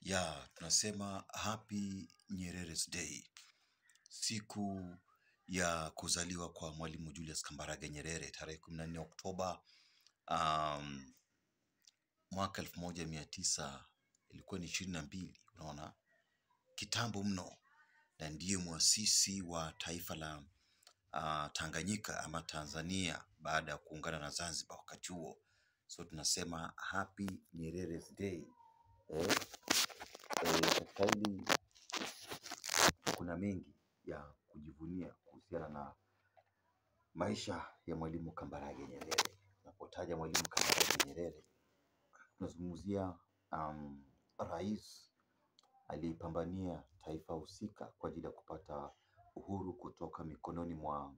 Ya, tunasema Happy Nyerere's Day. Siku ya kuzaliwa kwa Mwalimu Julius Kambarage Nyerere, tarehe 14 Oktoba mwaka 1900, ilikuwa ni 22, unaona? Kitambo mno, na ndiye muasisi wa taifa la Tanganyika ama Tanzania baada ya kuungana na Zanzibar wakati huo. So tunasema Happy Nyerere's Day. Katika hili kuna mengi ya kujivunia kuhusiana na maisha ya Mwalimu Kambarage Nyerere. Tunapotaja Mwalimu Kambarage Nyerere, tunazungumzia rais aliyepambania taifa husika kwa ajili ya kupata uhuru kutoka mikononi mwa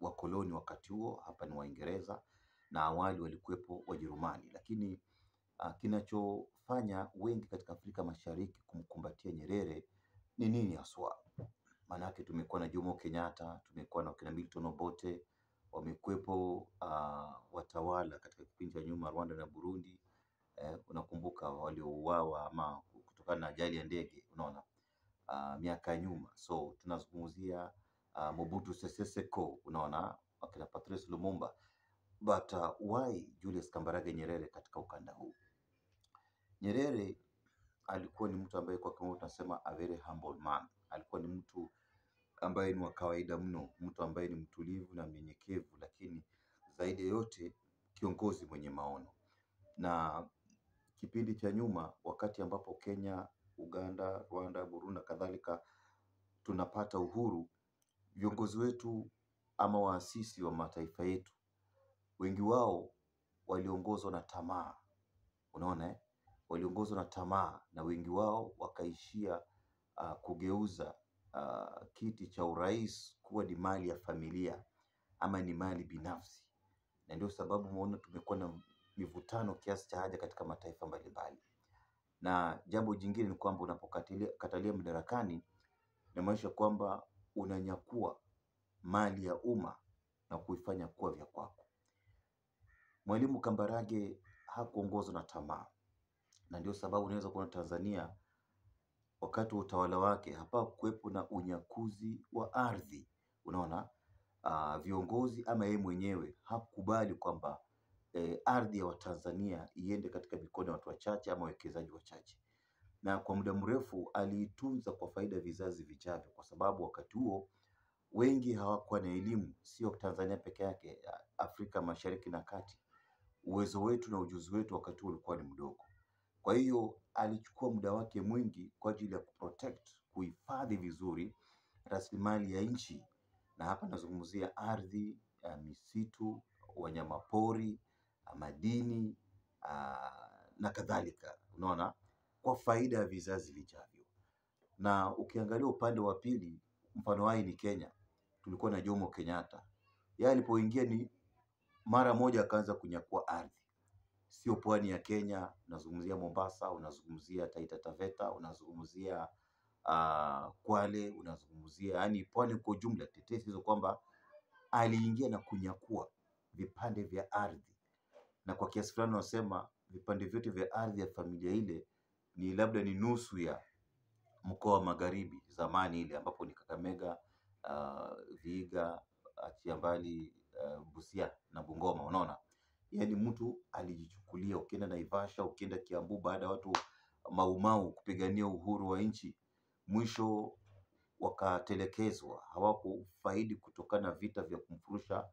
wakoloni wakati huo. Hapa ni Waingereza na awali walikuwepo Wajerumani, lakini kinachofanya wengi katika Afrika Mashariki kumkumbatia Nyerere ni nini haswa? Maanake tumekuwa na Jomo Kenyatta, tumekuwa na kina Milton Obote, wamekuwepo watawala katika kipindi cha nyuma Rwanda na Burundi. Unakumbuka waliouawa ama kutokana na ajali ya ndege, unaona, miaka ya nyuma. So tunazungumzia Mobutu Sese Seko, unaona, wakina Patrice Lumumba. But why Julius Kambarage Nyerere katika ukanda huu? Nyerere alikuwa ni mtu ambaye kwa kimombo tunasema a very humble man. Alikuwa ni mtu ambaye ni wa kawaida mno, mtu ambaye ni mtulivu na mnyenyekevu, lakini zaidi ya yote kiongozi mwenye maono. Na kipindi cha nyuma, wakati ambapo Kenya, Uganda, Rwanda, Burundi na kadhalika tunapata uhuru, viongozi wetu ama waasisi wa mataifa yetu, wengi wao waliongozwa na tamaa. Unaona, waliongozwa na tamaa, na wengi wao wakaishia kugeuza kiti cha urais kuwa ni mali ya familia ama ni mali binafsi. Na ndio sababu umeona tumekuwa na mivutano kiasi cha haja katika mataifa mbalimbali. Na jambo jingine ni kwamba unapokatalia madarakani, inamaanisha kwamba unanyakua mali ya umma na kuifanya kuwa vya kwako. Mwalimu Kambarage hakuongozwa na tamaa, na ndio sababu unaweza kuona Tanzania wakati wa utawala wake hapa kuwepo na unyakuzi wa ardhi. Unaona, viongozi ama yeye mwenyewe hakubali kwamba ardhi ya Watanzania iende katika mikono ya watu wachache ama wawekezaji wachache, na kwa muda mrefu aliitunza kwa faida vizazi vijavyo, kwa sababu wakati huo wengi hawakuwa na elimu. Sio Tanzania peke yake, Afrika Mashariki na Kati, uwezo wetu na ujuzi wetu wakati huo ulikuwa ni mdogo. Kwa hiyo alichukua muda wake mwingi kwa ajili ya kuprotect, kuhifadhi vizuri rasilimali ya nchi, na hapa nazungumzia ardhi, misitu, wanyamapori, madini na kadhalika, unaona, kwa faida ya vizazi vijavyo. Na ukiangalia upande wa pili, mfano wake ni Kenya. Tulikuwa na Jomo Kenyatta. Yeye alipoingia ni mara moja akaanza kunyakua ardhi. Sio pwani ya Kenya, unazungumzia Mombasa, unazungumzia Taita Taveta, unazungumzia Kwale, unazungumzia yani pwani kwa jumla. Tetesi hizo kwamba aliingia na kunyakua vipande vya ardhi, na kwa kiasi fulani wasema vipande vyote vya ardhi ya familia ile ni labda ni nusu ya mkoa wa Magharibi zamani ile, ambapo ni Kakamega, Vihiga, achia mbali Busia na Bungoma, unaona. Yaani mtu alijichukulia. Ukienda Naivasha, ukienda Kiambu, baada ya watu Maumau kupigania uhuru wa nchi, mwisho wakatelekezwa, hawakufaidi kutokana na vita vya kumfurusha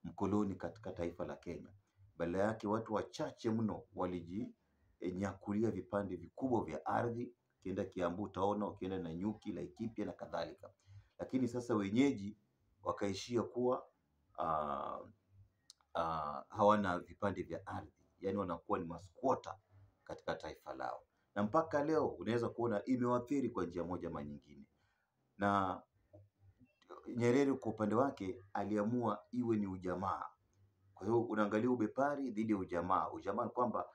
mkoloni katika taifa la Kenya. Badala yake watu wachache mno walijinyakulia vipande vikubwa vya ardhi. Ukienda Kiambu utaona, ukienda Nanyuki, Laikipia na kadhalika. Lakini sasa wenyeji wakaishia kuwa hawana vipande vya ardhi, yani wanakuwa ni masquatter katika taifa lao, na mpaka leo unaweza kuona imewathiri kwa njia moja ama nyingine. Na Nyerere kwa upande wake aliamua iwe ni ujamaa. Kwa hiyo unaangalia ubepari dhidi ya ujamaa. Ujamaa ni kwamba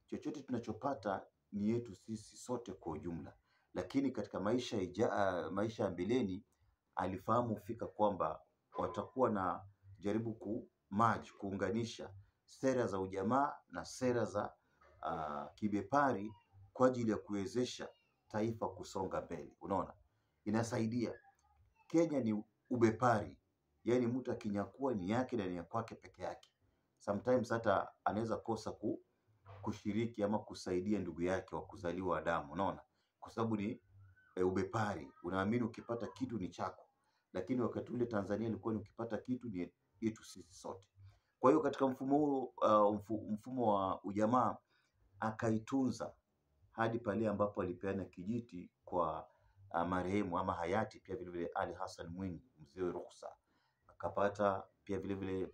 chochote tunachopata ni yetu sisi sote kwa ujumla, lakini katika maisha ya mbeleni alifahamu fika kwamba watakuwa na jaribu kuunganisha sera za ujamaa na sera za kibepari kwa ajili ya kuwezesha taifa kusonga mbele. Unaona, inasaidia. Kenya ni ubepari, yaani mtu akinyakua ni yake na ni ya kwake peke yake. Sometimes hata anaweza kosa kushiriki ama kusaidia ndugu yake wa kuzaliwa damu, unaona, kwa sababu ni ubepari. Unaamini ukipata kitu ni chako, lakini wakati ule Tanzania ilikuwa ni ukipata kitu ni yetu sisi sote. Kwa hiyo katika mfumo huo, mfumo wa ujamaa akaitunza hadi pale ambapo alipeana kijiti kwa marehemu ama hayati pia vile vile Ali Hassan Mwinyi, mzee Ruksa, akapata pia vile vile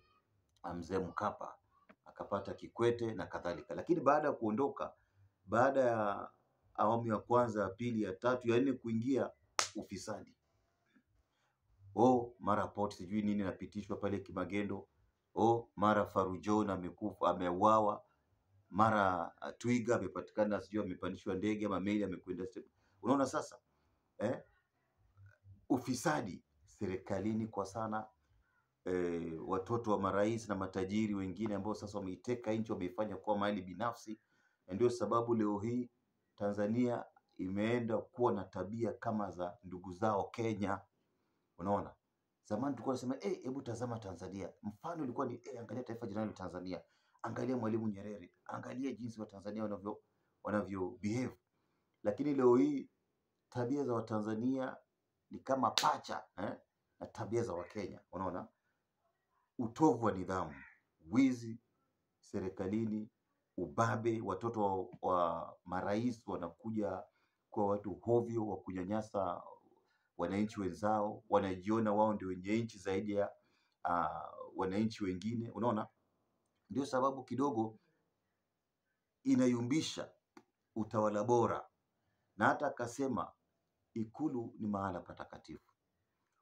mzee Mkapa, akapata Kikwete na kadhalika. Lakini baada ya kuondoka, baada ya awamu ya kwanza, ya pili, ya tatu, ya nne kuingia, ufisadi. Mara port sijui nini napitishwa pale Kimagendo. Mara Farujo amekufa, ameuawa. Mara Twiga amepatikana sijui amepandishwa ndege ama meli amekwenda. Unaona sasa ufisadi serikalini kwa sana. Watoto wa marais na matajiri wengine ambao sasa wameiteka nchi, wameifanya kuwa mali binafsi. Ndio sababu leo hii Tanzania imeenda kuwa na tabia kama za ndugu zao Kenya. Unaona, zamani tulikuwa tunasema hebu tazama Tanzania, mfano ilikuwa ni angalia taifa jirani la Tanzania, angalia Mwalimu Nyerere, angalia jinsi wa Tanzania wanavyo behave. Lakini leo hii tabia za Watanzania ni kama pacha na tabia za Wakenya. Unaona, utovu wa nidhamu, wizi serikalini, ubabe. Watoto wa marais wanakuja kwa watu hovyo wa kunyanyasa wananchi wenzao, wanajiona wao ndio wenye nchi zaidi ya wananchi wengine. Unaona, ndio sababu kidogo inayumbisha utawala bora. Na hata akasema Ikulu ni mahala patakatifu,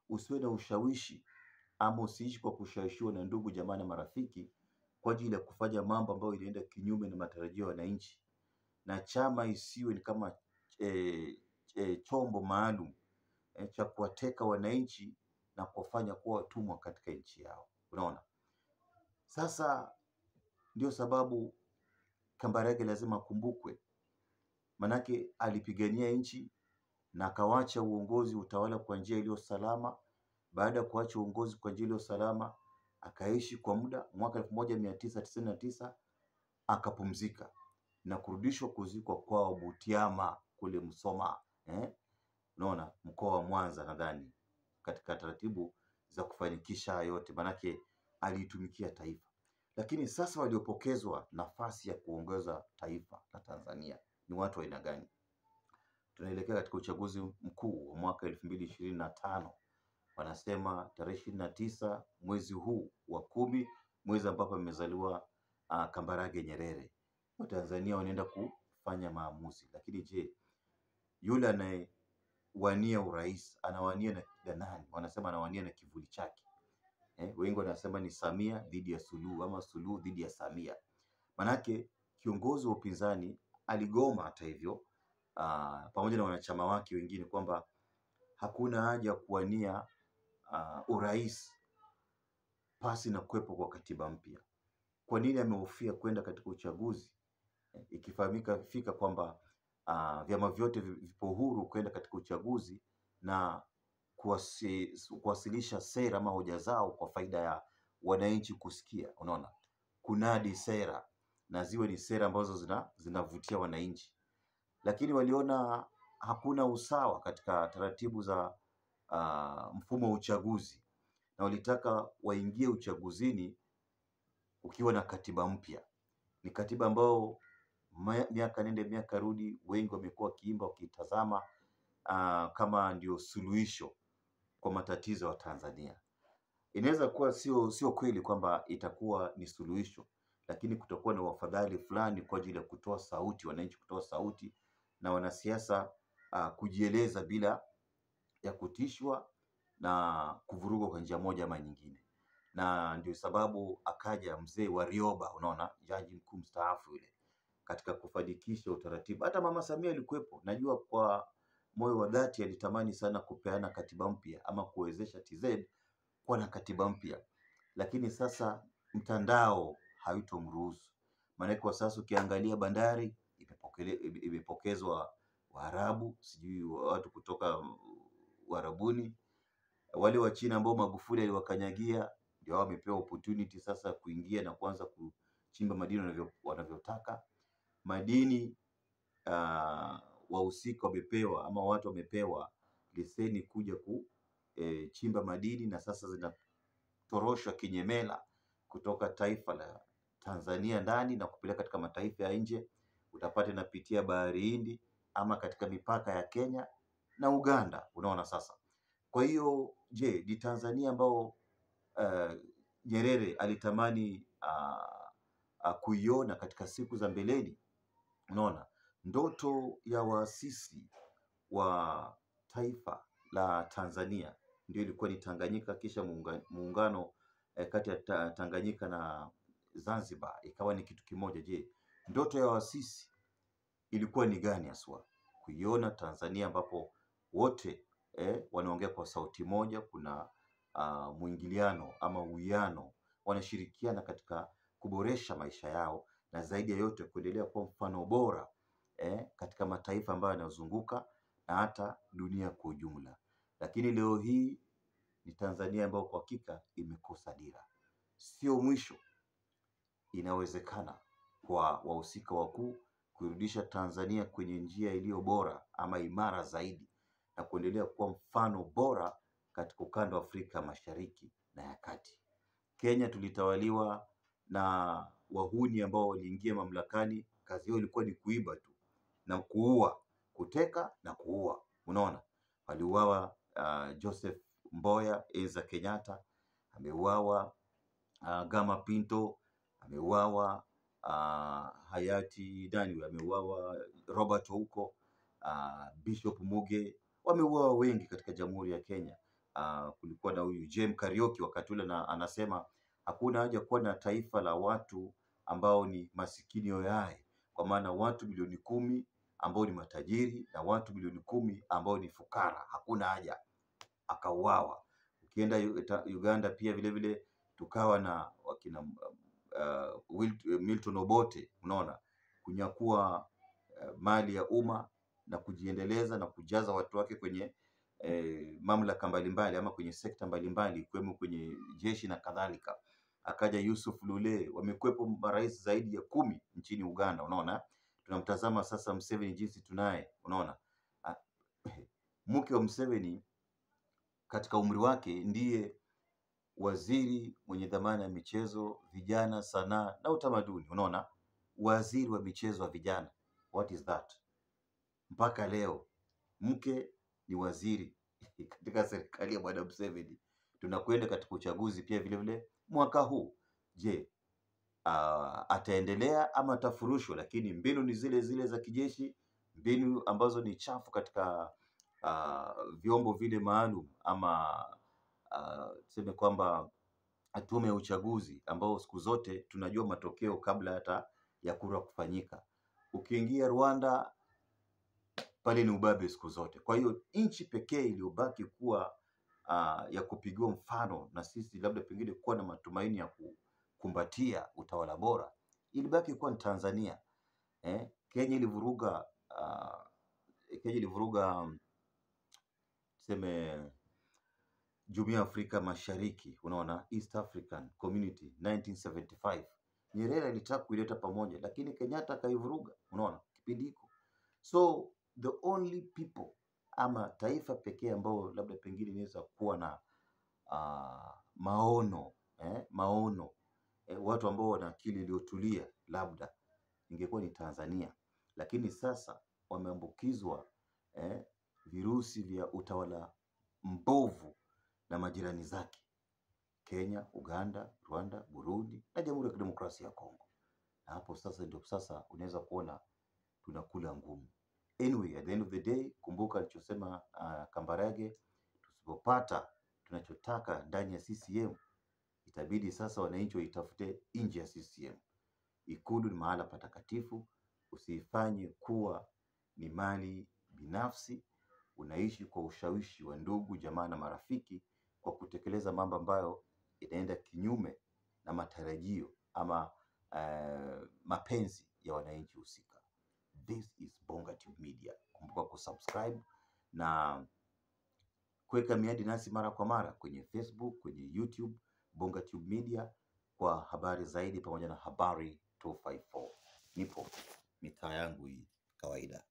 usiwe na ushawishi ama usiishi kwa kushawishiwa na ndugu jamaa na marafiki kwa ajili ya kufanya mambo ambayo inaenda kinyume na matarajio ya wananchi. Na chama isiwe ni kama chombo maalum cha kuwateka wananchi na kufanya kuwa watumwa katika nchi yao. Unaona, sasa ndio sababu Kambarage lazima akumbukwe, manake alipigania nchi na akawacha uongozi, utawala kwa njia iliyo salama. Baada ya kuacha uongozi kwa njia iliyo salama, akaishi kwa muda. Mwaka 1999 akapumzika na kurudishwa kuzikwa kwao Butiama kule Musoma, unaona, mkoa wa Mwanza nadhani, katika taratibu za kufanikisha yote, manake alitumikia taifa. Lakini sasa waliopokezwa nafasi ya kuongoza taifa la Tanzania ni watu wa aina gani? Tunaelekea katika uchaguzi mkuu wa mwaka 2025. Wanasema tarehe 29 mwezi huu wa 10, mwezi ambapo amezaliwa Kambarage Nyerere. Watanzania wanaenda kufanya maamuzi. Lakini je, yule anayewania urais anawania na nani? Wanasema anawania na kivuli chake. Wengi wanasema ni Samia dhidi ya Suluhu ama Suluhu dhidi ya Samia. Manake kiongozi wa upinzani aligoma hata hivyo, pamoja na wanachama wake wengine, kwamba hakuna haja ya kuwania urais pasi na kuwepo kwa katiba mpya. Kwa nini amehofia kwenda katika uchaguzi ikifahamika fika kwamba vyama vyote vipo huru kwenda katika uchaguzi na kuwasilisha sera ama hoja zao kwa faida ya wananchi kusikia? Unaona, kunadi sera na ziwe ni sera ambazo zinavutia wananchi. Lakini waliona hakuna usawa katika taratibu za mfumo wa uchaguzi, na walitaka waingie uchaguzini ukiwa na katiba mpya. Ni katiba ambayo miaka nende miaka rudi wengi wamekuwa wakiimba wakitazama kama ndio suluhisho kwa matatizo ya Tanzania. Inaweza kuwa sio kweli kwamba itakuwa ni suluhisho, lakini kutakuwa na wafadhali fulani kwa ajili ya kutoa sauti, wananchi kutoa sauti, na wanasiasa kujieleza bila ya kutishwa na kuvurugwa kwa njia moja ama nyingine. Na ndio sababu akaja mzee Warioba, unaona, jaji mkuu mstaafu yule, katika kufanikisha utaratibu. Hata Mama Samia alikuwepo. Najua kwa moyo wa dhati alitamani sana kupeana katiba mpya ama kuwezesha TZ kuwa na katiba mpya, lakini sasa mtandao hautomruhusu. Maana kwa sasa ukiangalia bandari imepotea. imepokezwa Waarabu, sijui watu kutoka Uarabuni, wale wa China ambao Magufuli aliwakanyagia, ndio wao wamepewa opportunity sasa kuingia na kuanza kuchimba madini wanavyotaka. Madini wahusika wamepewa ama watu wamepewa leseni kuja kuchimba madini, na sasa zinatoroshwa kinyemela kutoka taifa la Tanzania ndani na kupeleka katika mataifa ya nje. Utapata inapitia bahari Hindi ama katika mipaka ya Kenya na Uganda, unaona sasa. Kwa hiyo je, ni Tanzania ambao Nyerere alitamani kuiona katika siku za mbeleni? Unaona, ndoto ya waasisi wa taifa la Tanzania ndio ilikuwa ni Tanganyika, kisha muungano kati ya Tanganyika na Zanzibar ikawa ni kitu kimoja. Je, ndoto ya waasisi ilikuwa ni gani haswa? Kuiona Tanzania ambapo wote wanaongea kwa sauti moja, kuna mwingiliano ama uwiano, wanashirikiana katika kuboresha maisha yao, na zaidi ya yote kuendelea kuwa mfano bora katika mataifa ambayo yanazunguka na hata dunia kwa ujumla. Lakini leo hii ni Tanzania ambayo kwa hakika imekosa dira. Sio mwisho, inawezekana kwa wahusika wakuu kurudisha Tanzania kwenye njia iliyo bora ama imara zaidi, na kuendelea kuwa mfano bora katika ukanda wa Afrika Mashariki na ya Kati. Kenya tulitawaliwa na wahuni ambao waliingia mamlakani, kazi yao ilikuwa ni kuiba tu na kuua, kuteka na kuua. Unaona, waliuawa Joseph Mboya, Enza Kenyatta ameuawa, Gama Pinto ameuawa, hayati Daniel ameuawa, Robert Ouko, Bishop Muge, wameuawa wengi katika Jamhuri ya Kenya. Kulikuwa na huyu Jem Kariuki wakati ule anasema hakuna haja kuwa na taifa la watu ambao ni masikini hohehahe, kwa maana watu milioni 10 ambao ni matajiri na watu milioni 10 ambao ni fukara, hakuna haja. Akauawa. Ukienda Uganda pia vile vile tukawa na wakina Milton Obote, unaona, kunyakua mali ya umma na kujiendeleza na kujaza watu wake kwenye mamlaka mbalimbali ama kwenye sekta mbalimbali ikiwemo kwenye jeshi na kadhalika. Akaja Yusuf Lule, wamekuwepo marais zaidi ya 10 nchini Uganda, unaona. Tunamtazama sasa Museveni jinsi tunaye, unaona. Mke wa Museveni katika umri wake ndiye waziri mwenye dhamana ya michezo, vijana, sanaa na utamaduni, unaona. Waziri wa michezo wa vijana, what is that? Mpaka leo mke ni waziri katika serikali ya Bwana Museveni. Tunakwenda katika uchaguzi pia vile vile mwaka huu. Je, ataendelea ama atafurushwa? Lakini mbinu ni zile zile za kijeshi, mbinu ambazo ni chafu katika vyombo vile maalum ama tuseme kwamba tume ya uchaguzi ambao siku zote tunajua matokeo kabla hata ya kura kufanyika. Ukiingia Rwanda pale ni ubabe siku zote. Kwa hiyo nchi pekee iliyobaki kuwa ya kupigiwa mfano na sisi labda pengine kuwa na matumaini ya kukumbatia utawala bora ilibaki kuwa ni Tanzania. Kenya ilivuruga tuseme Jumuiya ya Afrika Mashariki, unaona, East African Community 1975. Nyerere alitaka kuileta pamoja, lakini Kenyatta akaivuruga, unaona, kipindi hiko. So the only people ama taifa pekee ambao labda pengine inaweza kuwa na maono watu ambao wana akili iliyotulia labda ingekuwa ni Tanzania, lakini sasa wameambukizwa virusi vya utawala mbovu na majirani zake, Kenya, Uganda, Rwanda, Burundi na Jamhuri ya Kidemokrasia ya Kongo. Na hapo sasa ndio sasa unaweza kuona tunakula ngumu. Anyway, at the end of the day, kumbuka alichosema Kambarage, tusipopata tunachotaka ndani ya CCM, itabidi sasa wananchi waitafute nje ya CCM. Ikulu ni mahala patakatifu, usifanye kuwa ni mali binafsi. Unaishi kwa ushawishi wa ndugu, jamaa na marafiki kwa kutekeleza mambo ambayo inaenda kinyume na matarajio ama mapenzi ya wananchi husika. This is Bonga Tube Media. Kumbuka kusubscribe na kuweka miadi nasi mara kwa mara kwenye Facebook, kwenye YouTube, Bonga Tube Media, kwa habari zaidi pamoja na habari 254. Nipo mitaa yangu hii kawaida.